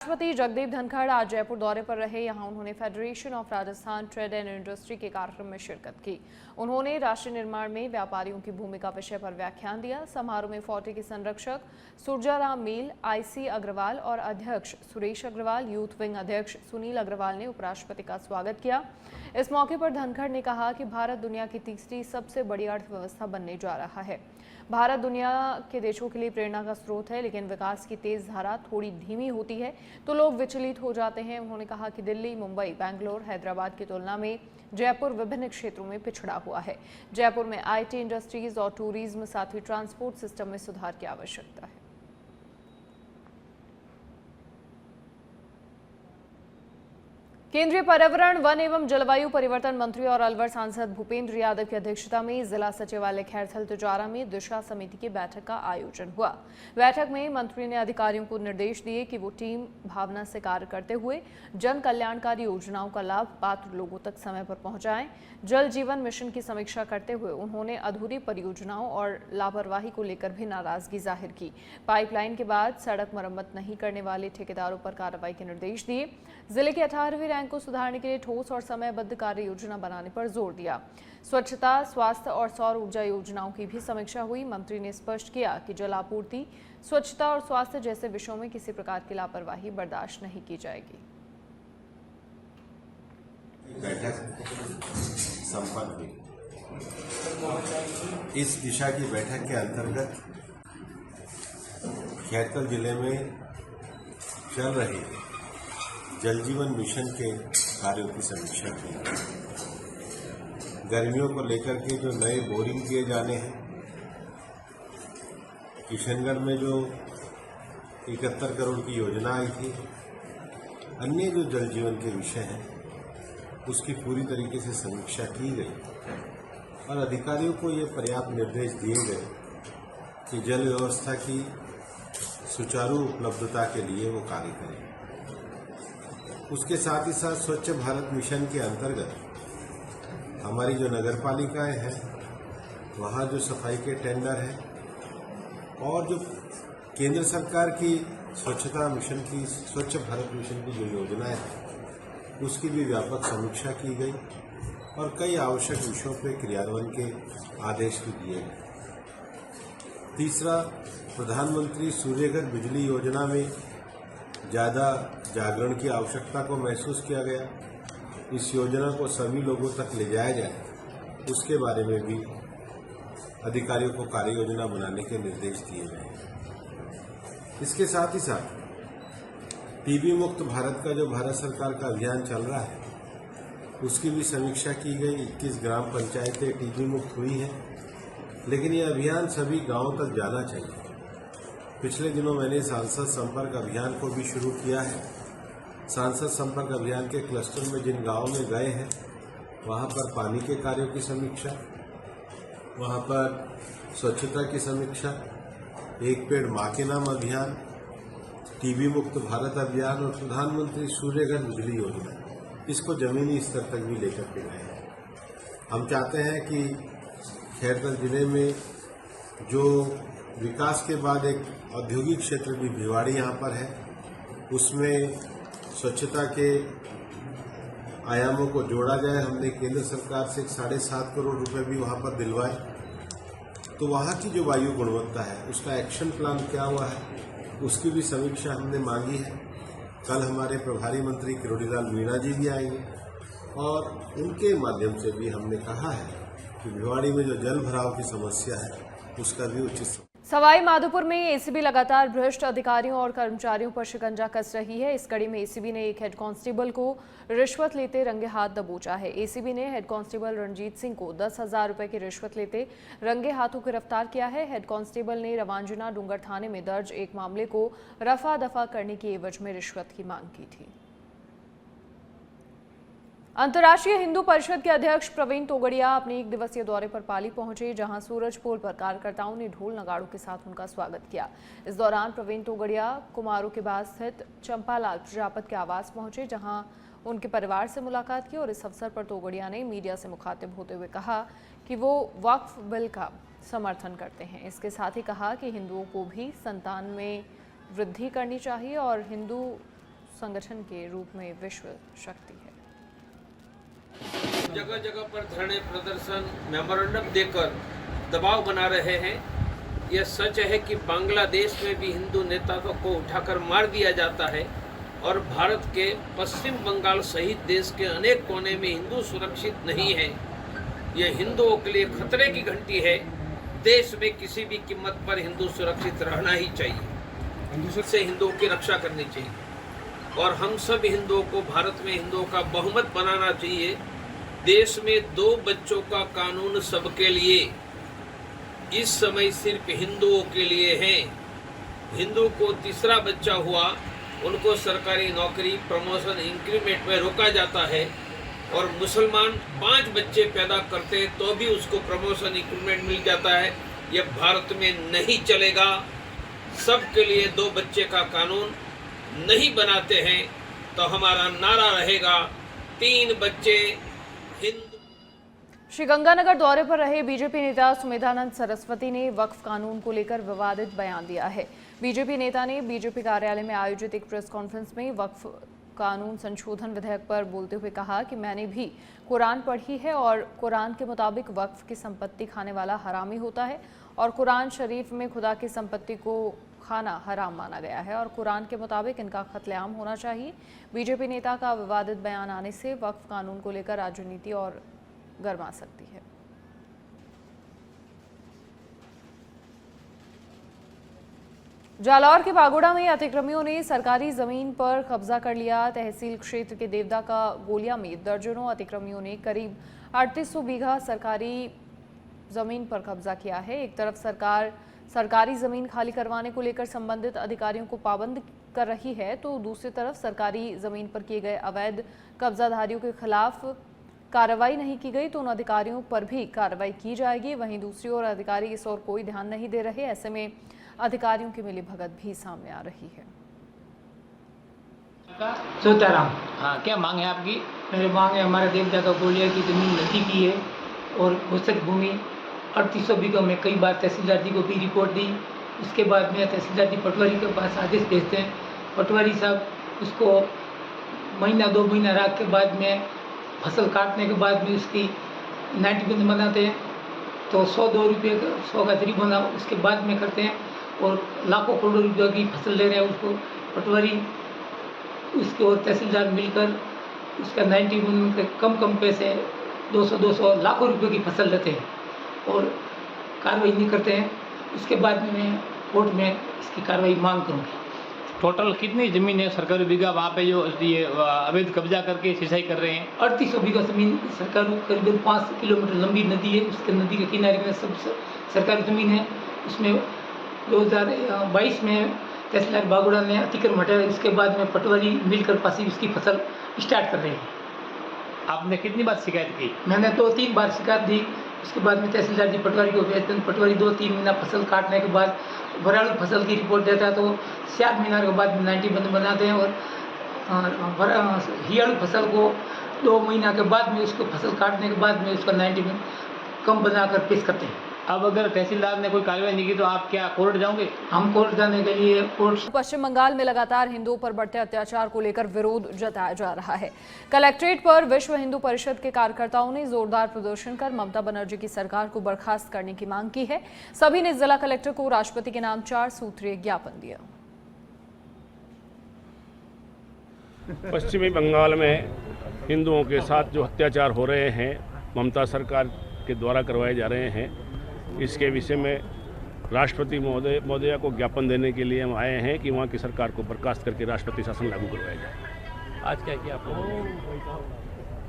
राष्ट्रपति जगदीप धनखड़ आज जयपुर दौरे पर रहे। यहां उन्होंने federation of Rajasthan trade and industry के कार्यक्रम में शिरकत की। उन्होंने राष्ट्र निर्माण में व्यापारियों की भूमिका विषय पर व्याख्यान दिया। समारोह में फोर्टी के संरक्षक सुरजाराम मील, आईसी अग्रवाल और अध्यक्ष सुरेश अग्रवाल, यूथ विंग अध्यक्ष सुनील अग्रवाल ने उपराष्ट्रपति का स्वागत किया। इस मौके पर धनखड़ ने कहा कि भारत दुनिया की तीसरी सबसे बड़ी अर्थव्यवस्था बनने जा रहा है। भारत दुनिया के देशों के लिए प्रेरणा का स्रोत है, लेकिन विकास की तेज धारा थोड़ी धीमी होती है तो लोग विचलित हो जाते हैं। उन्होंने कहा कि दिल्ली, मुंबई, बेंगलोर, हैदराबाद की तुलना में जयपुर विभिन्न क्षेत्रों में पिछड़ा हुआ है। जयपुर में आईटी इंडस्ट्रीज और टूरिज्म, साथ ही ट्रांसपोर्ट सिस्टम में सुधार की आवश्यकता है। केंद्रीय पर्यावरण, वन एवं जलवायु परिवर्तन मंत्री और अलवर सांसद भूपेंद्र यादव की अध्यक्षता में जिला सचिवालय खैरथल तिजारा में दिशा समिति की बैठक का आयोजन हुआ। बैठक में मंत्री ने अधिकारियों को निर्देश दिए कि वो टीम भावना से कार्य करते हुए जन कल्याणकारी योजनाओं का लाभ पात्र लोगों तक समय पर पहुंचाएं। जल जीवन मिशन की समीक्षा करते हुए उन्होंने अधूरी परियोजनाओं और लापरवाही को लेकर भी नाराजगी जाहिर की। पाइपलाइन के बाद सड़क मरम्मत नहीं करने वाले ठेकेदारों पर कार्रवाई के निर्देश दिए। जिले के 18वीं रैंक को सुधारने के लिए ठोस और समयबद्ध कार्य योजना बनाने पर जोर दिया। स्वच्छता, स्वास्थ्य और सौर ऊर्जा योजनाओं की भी समीक्षा हुई। मंत्री ने स्पष्ट किया कि जल आपूर्ति, स्वच्छता और स्वास्थ्य जैसे विषयों में किसी प्रकार की लापरवाही बर्दाश्त नहीं की जाएगी। बैठक संपन्न हुई। इस दिशा की बैठक के अंतर्गत खैरथल जिले में चल रहे जल जीवन मिशन के कार्यों की समीक्षा की। गर्मियों को लेकर के जो नए बोरिंग किए जाने हैं, किशनगढ़ में जो 71 करोड़ की योजना आई थी, अन्य जो जल जीवन के विषय हैं उसकी पूरी तरीके से समीक्षा की गई और अधिकारियों को ये पर्याप्त निर्देश दिए गए कि जल व्यवस्था की सुचारू उपलब्धता के लिए वो कार्य करें। उसके साथ ही साथ स्वच्छ भारत मिशन के अंतर्गत हमारी जो नगर पालिकाएं हैं वहाँ जो सफाई के टेंडर हैं और जो केंद्र सरकार की स्वच्छता मिशन की, स्वच्छ भारत मिशन की जो योजनाएं हैं उसकी भी व्यापक समीक्षा की गई और कई आवश्यक विषयों पर क्रियान्वयन के आदेश भी दिए गए। तीसरा, प्रधानमंत्री सूर्यघर बिजली योजना में ज़्यादा जागरण की आवश्यकता को महसूस किया गया। इस योजना को सभी लोगों तक ले जाया जाए, उसके बारे में भी अधिकारियों को कार्य योजना बनाने के निर्देश दिए गए। इसके साथ ही साथ टीबी मुक्त भारत का जो भारत सरकार का अभियान चल रहा है उसकी भी समीक्षा की गई। 21 ग्राम पंचायतें टीबी मुक्त हुई हैं, लेकिन ये अभियान सभी गांवों तक जाना चाहिए। पिछले दिनों मैंने सांसद संपर्क अभियान को भी शुरू किया है। सांसद संपर्क अभियान के क्लस्टर में जिन गांवों में गए हैं वहां पर पानी के कार्यों की समीक्षा, वहां पर स्वच्छता की समीक्षा, एक पेड़ मां के नाम अभियान, टीबी मुक्त भारत अभियान और प्रधानमंत्री सूर्यघर बिजली योजना, इसको जमीनी स्तर तक भी लेकर के गए हैं। हम चाहते हैं कि खैरथल जिले में जो विकास के बाद एक औद्योगिक क्षेत्र भी भिवाड़ी यहाँ पर है, उसमें स्वच्छता के आयामों को जोड़ा जाए। हमने केंद्र सरकार से 7.5 करोड़ रुपए भी वहाँ पर दिलवाए। तो वहाँ की जो वायु गुणवत्ता है उसका एक्शन प्लान क्या हुआ है उसकी भी समीक्षा हमने मांगी है। कल हमारे प्रभारी मंत्री किरोड़ीलाल मीणा जी भी आएंगे और उनके माध्यम से भी हमने कहा है कि भिवाड़ी में जो जल भराव की समस्या है उसका भी उचित। सवाई माधोपुर में एसीबी लगातार भ्रष्ट अधिकारियों और कर्मचारियों पर शिकंजा कस रही है। इस कड़ी में एसीबी ने एक हेड कांस्टेबल को रिश्वत लेते रंगे हाथ दबोचा है। एसीबी ने हेड कांस्टेबल रणजीत सिंह को 10,000 रुपए की रिश्वत लेते रंगे हाथों गिरफ्तार किया है। हेड कांस्टेबल ने रवांजना डूंगर थाने में दर्ज एक मामले को रफा दफा करने की एवज में रिश्वत की मांग की थी। अंतर्राष्ट्रीय हिंदू परिषद के अध्यक्ष प्रवीण तोगड़िया अपने 1 दिवसीय दौरे पर पाली पहुंचे, जहां सूरजपोल पर कार्यकर्ताओं ने ढोल नगाड़ों के साथ उनका स्वागत किया। इस दौरान प्रवीण तोगड़िया कुमारों के बाद स्थित चंपालाल प्रजापत के आवास पहुंचे, जहां उनके परिवार से मुलाकात की और इस अवसर पर तोगड़िया ने मीडिया से मुखातिब होते हुए कहा कि वो वक्फ बिल का समर्थन करते हैं। इसके साथ ही कहा कि हिंदुओं को भी संतान में वृद्धि करनी चाहिए और हिंदू संगठन के रूप में विश्व शक्ति है। जगह जगह पर धरने, प्रदर्शन, मेमोरेंडम देकर दबाव बना रहे हैं। यह सच है कि बांग्लादेश में भी हिंदू नेताओं को उठाकर मार दिया जाता है और भारत के पश्चिम बंगाल सहित देश के अनेक कोने में हिंदू सुरक्षित नहीं है। यह हिंदुओं के लिए खतरे की घंटी है। देश में किसी भी कीमत पर हिंदू सुरक्षित रहना ही चाहिए। हिंदू से हिंदुओं की रक्षा करनी चाहिए और हम सब हिंदुओं को भारत में हिंदुओं का बहुमत बनाना चाहिए। देश में 2 बच्चों का कानून सबके लिए इस समय सिर्फ हिंदुओं के लिए है। हिंदू को तीसरा बच्चा हुआ, उनको सरकारी नौकरी, प्रमोशन, इंक्रीमेंट में रोका जाता है और मुसलमान 5 बच्चे पैदा करते तो भी उसको प्रमोशन, इंक्रीमेंट मिल जाता है। यह भारत में नहीं चलेगा। सबके लिए 2 बच्चे का कानून नहीं बनाते हैं तो हमारा नारा रहेगा 3 बच्चे हिंदू। श्रीगंगानगर दौरे पर रहे बीजेपी नेता सुमेधानंद सरस्वती ने वक्फ कानून को लेकर विवादित बयान दिया है। बीजेपी नेता ने बीजेपी कार्यालय में आयोजित एक प्रेस कॉन्फ्रेंस में वक्फ कानून संशोधन विधेयक पर बोलते हुए कहा कि मैंने भी कुरान पढ़ी है और कुरान के मुताबिक वक्फ की संपत्ति खाने वाला हरामी होता है और कुरान शरीफ में खुदा की संपत्ति को खाना हराम माना गया है और कुरान के मुताबिक इनका कत्लेआम होना चाहिए। बीजेपी नेता का विवादित बयान आने से वक्फ कानून को लेकर राजनीति और गरमा सकती है। जालौर के बागोड़ा में अतिक्रमियों ने सरकारी जमीन पर कब्जा कर लिया। तहसील क्षेत्र के देवदा का गोलिया में दर्जनों अतिक्रमियों ने करीब 3800 बीघा सरकारी जमीन पर कब्जा किया है। एक तरफ सरकार सरकारी जमीन खाली करवाने को लेकर संबंधित अधिकारियों को पाबंद कर रही है तो दूसरी तरफ सरकारी जमीन पर किए गए अवैध कब्जाधारियों के खिलाफ कार्रवाई नहीं की गई तो उन अधिकारियों पर भी कार्रवाई की जाएगी। वहीं दूसरी ओर अधिकारी इस ओर कोई ध्यान नहीं दे रहे। ऐसे में अधिकारियों की मिलीभगत भी सामने आ रही है। सोताराम। हाँ, क्या मांग है आपकी? मेरी मांग है, हमारे देवता का गोलिया की जमीन नदी की है और घोषक भूमि 3800 बीघा में कई बार तहसीलदार जी को भी रिपोर्ट दी। उसके बाद में तहसीलदार जी पटवारी के पास आदेश भेजते हैं। पटवारी साहब उसको महीना 2 महीना राख के बाद में फसल काटने के बाद में उसकी 90 बंद बनाते हैं तो 100-2 रुपये 100 का जरी बना उसके बाद में करते हैं और लाखों करोड़ों रुपये की फसल ले रहे हैं उसको पटवारी उसके और तहसीलदार मिलकर उसका 90 बंद के कम पैसे 200 लाखों रुपये की फसल लेते हैं और कार्रवाई नहीं करते हैं। उसके बाद में मैं कोर्ट में इसकी कार्रवाई मांग करूँगी। टोटल कितनी ज़मीन है सरकारी बीघा वहाँ पे जो ये अवैध कब्जा करके सिंचाई कर रहे हैं? 3800 बीघा जमीन सरकारी करीबन 5 किलोमीटर लंबी नदी है। उसके नदी के किनारे में सब सरकारी ज़मीन है। उसमें 2022 में तहसीलदार बागोड़ा ने अतिक्रमण हटाया। उसके बाद में पटवारी मिलकर पासी उसकी फसल स्टार्ट कर रहे हैं। आपने कितनी बार शिकायत की? मैंने 2-3 बार शिकायत दी। उसके बाद में तहसीलदार जी पटवारी को भेजते हैं। पटवारी 2-3 महीना फसल काटने के बाद वरालू फसल की रिपोर्ट देता है तो 7 महीना के बाद 90 बंद बनाते हैं और हियालू फसल को 2 महीना के बाद में उसको फसल काटने के बाद में उसका 90 बंद कम बनाकर पेश करते हैं। अब अगर तहसीलदार ने कोई कार्रवाई नहीं की तो आप क्या कोर्ट जाओगे? हम कोर्ट जाने के लिए कोर्ट। पश्चिम बंगाल में लगातार हिंदुओं पर बढ़ते अत्याचार को लेकर विरोध जताया जा रहा है। कलेक्ट्रेट पर विश्व हिंदू परिषद के कार्यकर्ताओं ने जोरदार प्रदर्शन कर ममता बनर्जी की सरकार को बर्खास्त करने की मांग की है। सभी ने जिला कलेक्टर को राष्ट्रपति के नाम 4 सूत्रीय ज्ञापन दिया। पश्चिमी बंगाल में हिंदुओं के साथ जो अत्याचार हो रहे हैं ममता सरकार के द्वारा करवाए जा रहे हैं, इसके विषय में राष्ट्रपति महोदया को ज्ञापन देने के लिए हम आए हैं कि वहाँ की सरकार को बर्खास्त करके राष्ट्रपति शासन लागू करवाया जाए। आज क्या किया आप लोगों ने?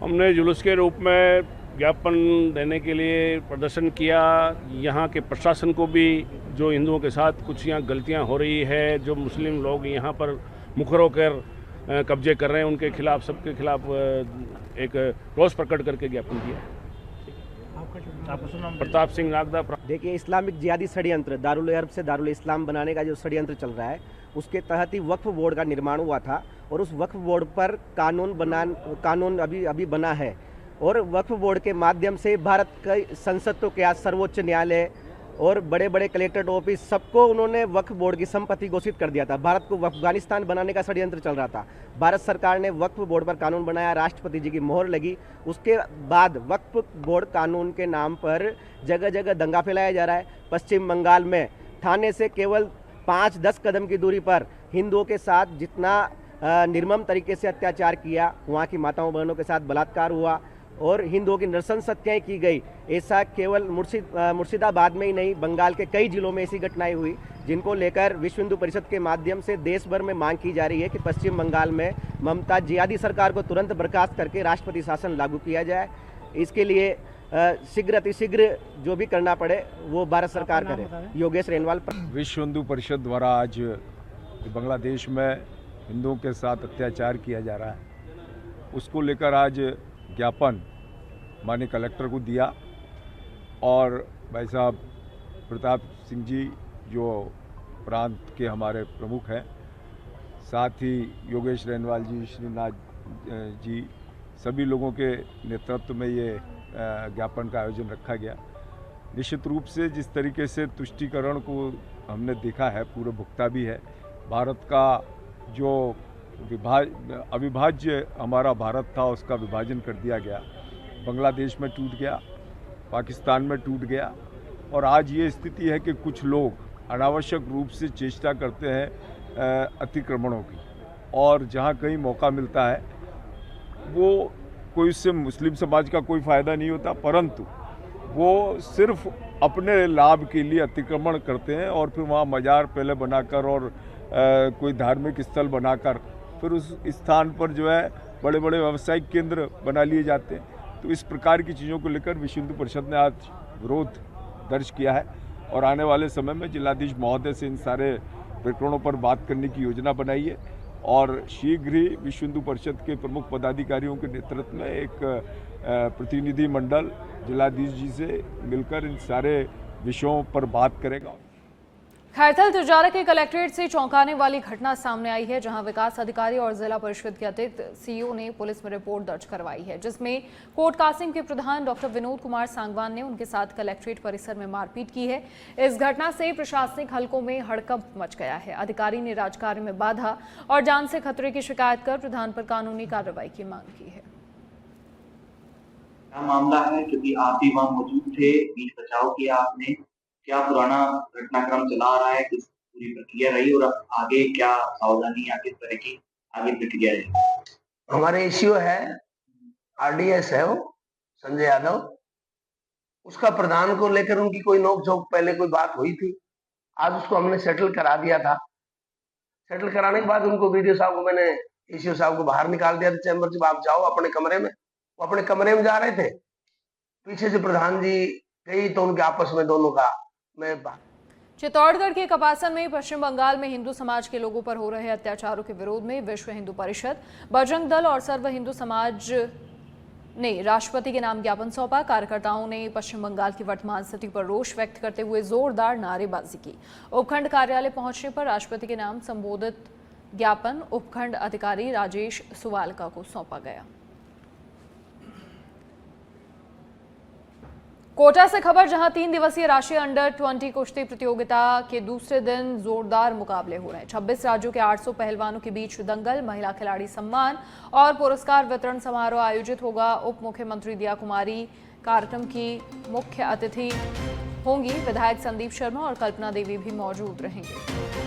हमने जुलूस के रूप में ज्ञापन देने के लिए प्रदर्शन किया। यहाँ के प्रशासन को भी जो हिंदुओं के साथ कुछ यहाँ गलतियाँ हो रही है, जो मुस्लिम लोग यहाँ पर मुखर होकर कब्जे कर रहे हैं, उनके खिलाफ सबके खिलाफ एक रोष प्रकट करके ज्ञापन किया। प्रताप सिंह नागदा। देखिए, इस्लामिक जिहादी षड्यंत्र दारुल अरब से दारुल इस्लाम बनाने का जो षड्यंत्र चल रहा है उसके तहत ही वक्फ बोर्ड का निर्माण हुआ था और उस वक्फ बोर्ड पर कानून अभी बना है और वक्फ बोर्ड के माध्यम से भारत का संसद तो क्या सर्वोच्च न्यायालय और बड़े बड़े कलेक्ट्रेट ऑफिस सबको उन्होंने वक्फ बोर्ड की संपत्ति घोषित कर दिया था। भारत को अफगानिस्तान बनाने का षड्यंत्र चल रहा था। भारत सरकार ने वक्फ बोर्ड पर कानून बनाया, राष्ट्रपति जी की मोहर लगी। उसके बाद वक्फ बोर्ड कानून के नाम पर जगह जगह दंगा फैलाया जा रहा है। पश्चिम बंगाल में थाने से केवल 5-10 कदम की दूरी पर हिंदुओं के साथ जितना निर्मम तरीके से अत्याचार किया, वहाँ की माताओं बहनों के साथ बलात्कार हुआ और हिंदुओं की नृशंस हत्याएं की गई, ऐसा केवल मुर्शिदाबाद में ही नहीं, बंगाल के कई जिलों में ऐसी घटनाएं हुई, जिनको लेकर विश्व हिंदू परिषद के माध्यम से देश भर में मांग की जा रही है कि पश्चिम बंगाल में ममता जिहादी सरकार को तुरंत बर्खास्त करके राष्ट्रपति शासन लागू किया जाए। इसके लिए शीघ्र अतिशीघ्र जो भी करना पड़े वो भारत सरकार करे। योगेश रेनवाल। विश्व हिंदू परिषद द्वारा आज बांग्लादेश में हिंदुओं के साथ अत्याचार किया जा रहा है, उसको लेकर आज ज्ञापन माननीय कलेक्टर को दिया और भाई साहब प्रताप सिंह जी जो प्रांत के हमारे प्रमुख हैं, साथ ही योगेश रेनवाल जी, श्रीनाथ जी, सभी लोगों के नेतृत्व में ये ज्ञापन का आयोजन रखा गया। निश्चित रूप से जिस तरीके से तुष्टीकरण को हमने देखा है, पूरा भुगता भी है। भारत का जो अविभाज्य हमारा भारत था उसका विभाजन कर दिया गया, बांग्लादेश में टूट गया, पाकिस्तान में टूट गया और आज ये स्थिति है कि कुछ लोग अनावश्यक रूप से चेष्टा करते हैं अतिक्रमणों की, और जहाँ कहीं मौका मिलता है वो कोई उससे मुस्लिम समाज का कोई फ़ायदा नहीं होता, परंतु वो सिर्फ अपने लाभ के लिए अतिक्रमण करते हैं और फिर वहाँ मज़ार पहले बनाकर और कोई धार्मिक स्थल बनाकर फिर उस स्थान पर जो है बड़े बड़े व्यावसायिक केंद्र बना लिए जाते हैं। तो इस प्रकार की चीज़ों को लेकर विश्व हिंदू परिषद ने आज विरोध दर्ज किया है और आने वाले समय में जिलाधीश महोदय से इन सारे प्रकरणों पर बात करने की योजना बनाई है और शीघ्र ही विश्व हिंदू परिषद के प्रमुख पदाधिकारियों के नेतृत्व में एक प्रतिनिधि मंडल जिलाधीश जी से मिलकर इन सारे विषयों पर बात करेगा। खैरथल तिजारा के कलेक्ट्रेट से चौंकाने वाली घटना सामने आई है, जहां विकास अधिकारी और जिला परिषद के अतिरिक्त सीईओ ने पुलिस में रिपोर्ट दर्ज करवाई है, जिसमें कोर्ट कासिम के प्रधान डॉक्टर विनोद कुमार सांगवान ने उनके साथ कलेक्ट्रेट परिसर में मारपीट की है। इस घटना से प्रशासनिक हलकों में हड़कंप मच गया है। अधिकारी ने राजकार्य में बाधा और जान से खतरे की शिकायत कर प्रधान पर कानूनी कार्रवाई की मांग की है। मामला है क्योंकि आप भी वहाँ मौजूद थे, बीच बचाव किया आपने, क्या पुराना घटनाक्रम चला आ रहा है, किस पूरी प्रक्रिया रही और आगे क्या सावधानी या किस तरह की आगे प्रक्रिया रही? हमारे एसईओ है, आरडीएस है वो संजय यादव, उसका प्रधान को लेकर उनकी कोई नोक-झोंक पहले कोई बात हुई थी, आज उसको हमने सेटल करा दिया था। सेटल कराने के बाद उनको वीडियो साहब को मैंने एसईओ साहब को बाहर निकाल दिया था चैम्बर से, आप जाओ अपने कमरे में। वो अपने कमरे में जा रहे थे, पीछे से प्रधान जी गई तो उनके आपस में दोनों का चित्तौड़गढ़ के कपासन में पश्चिम बंगाल में हिंदू समाज के लोगों पर हो रहे अत्याचारों के विरोध में विश्व हिंदू परिषद, बजरंग दल और सर्व हिंदू समाज ने राष्ट्रपति के नाम ज्ञापन सौंपा। कार्यकर्ताओं ने पश्चिम बंगाल की वर्तमान स्थिति पर रोष व्यक्त करते हुए जोरदार नारेबाजी की। उपखंड कार्यालय पहुंचने पर राष्ट्रपति के नाम संबोधित ज्ञापन उपखंड अधिकारी राजेश सुवालका को सौंपा गया। कोटा से खबर, जहां 3 दिवसीय राष्ट्रीय अंडर 20 कुश्ती प्रतियोगिता के दूसरे दिन जोरदार मुकाबले हो रहे हैं। 26 राज्यों के 800 पहलवानों के बीच दंगल, महिला खिलाड़ी सम्मान और पुरस्कार वितरण समारोह आयोजित होगा। उप मुख्यमंत्री दिया कुमारी कार्यक्रम की मुख्य अतिथि होंगी। विधायक संदीप शर्मा और कल्पना देवी भी मौजूद रहेंगे।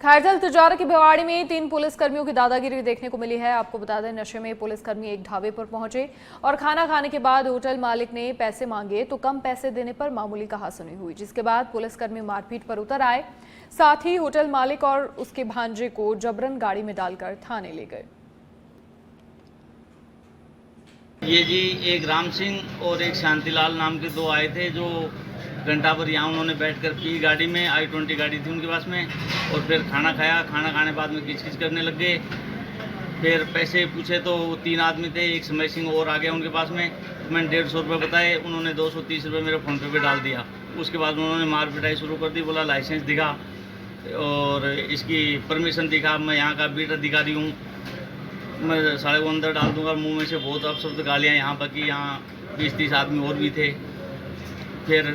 खैरथल तिजारा की भिवाड़ी में 3 पुलिसकर्मियों की दादागिरी देखने को मिली है। आपको बता दें, नशे में पुलिसकर्मी एक ढाबे पर पहुंचे और खाना खाने के बाद होटल मालिक ने पैसे मांगे तो कम पैसे देने पर मामूली कहासुनी हुई, जिसके बाद पुलिसकर्मी मारपीट पर उतर आए। साथ ही होटल मालिक और उसके भांजे को जबरन गाड़ी में डालकर थाने ले गए। ये जी एक राम सिंह और एक शांतिलाल नाम के 2 आए थे, जो घंटा भर यहाँ उन्होंने बैठकर पी गाड़ी में, i20 गाड़ी थी उनके पास में, और फिर खाना खाया। खाना खाने बाद में किचकिच करने लग गए। फिर पैसे पूछे तो 3 आदमी थे, एक समय सिंह और आ गया उनके पास में। मैंने 150 रुपये बताए, उन्होंने 230 रुपये मेरे फ़ोन पे डाल दिया। उसके बाद उन्होंने मार पिटाई शुरू कर दी, बोला लाइसेंस दिखा। और इसकी परमिशन दिखा, मैं यहाँ का बीट अधिकारी हूँ, मैं साले को अंदर डाल दूंगा। मुंह में से बहुत अपशब्द गालियाँ यहाँ पर की, यहाँ 20-30 आदमी और भी थे। फिर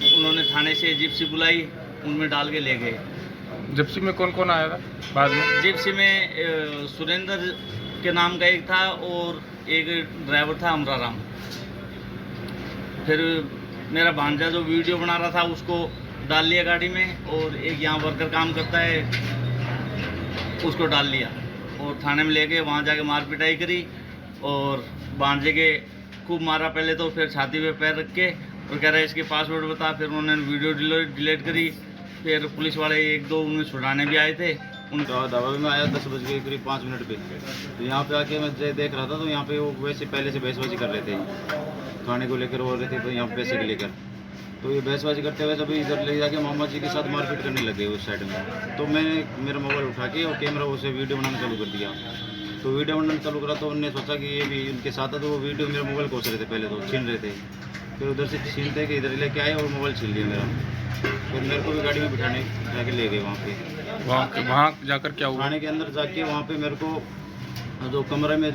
उन्होंने थाने से जिप्सी बुलाई, उनमें डाल के ले गए। जिप्सी में कौन कौन आया था बाद में? जिप्सी में सुरेंद्र के नाम का एक था और एक ड्राइवर था अमराराम। फिर मेरा भांजा जो वीडियो बना रहा था उसको डाल लिया गाड़ी में, और एक यहाँ वर्कर काम करता है उसको डाल लिया और थाने में ले गए। वहाँ जाके मार पिटाई करी और भांजे के खूब मारा पहले तो, फिर छाती पे पैर रख के और कह रहा है इसके पासवर्ड बता। फिर उन्होंने वीडियो डिलीट करी। फिर पुलिस वाले 1-2 उन्हें छुड़ाने भी आए थे। उनका दवा में आया 10 बज के करीब 5 मिनट पे। तो यहाँ पे आके मैं देख रहा था तो यहाँ पे वो वैसे पहले से बहसबाजी कर रहे थे, खाने को लेकर हो रहे थे, तो यहाँ पे पैसे को लेकर। तो ये बहसबाजी करते हुए सभी इधर ले जाके मामा जी के साथ मारपीट करने लगे उस साइड में। तो मैंने मेरा मोबाइल उठा के और कैमरा उसे वीडियो बनाना चालू कर दिया। तो वीडियो बनाना चालू करा तो उन्होंने सोचा कि ये भी उनके साथ है, तो वो वीडियो मेरा मोबाइल कोस रहे थे, पहले तो छीन रहे थे। फिर उधर से छीनते कि इधर लेके आए और मोबाइल छीन लिया मेरा। फिर मेरे को भी गाड़ी में बिठाने जाके ले गए वहाँ पे। वहाँ जाकर क्या हुआ? थाने के अंदर जाके वहाँ पे मेरे को जो कमरे में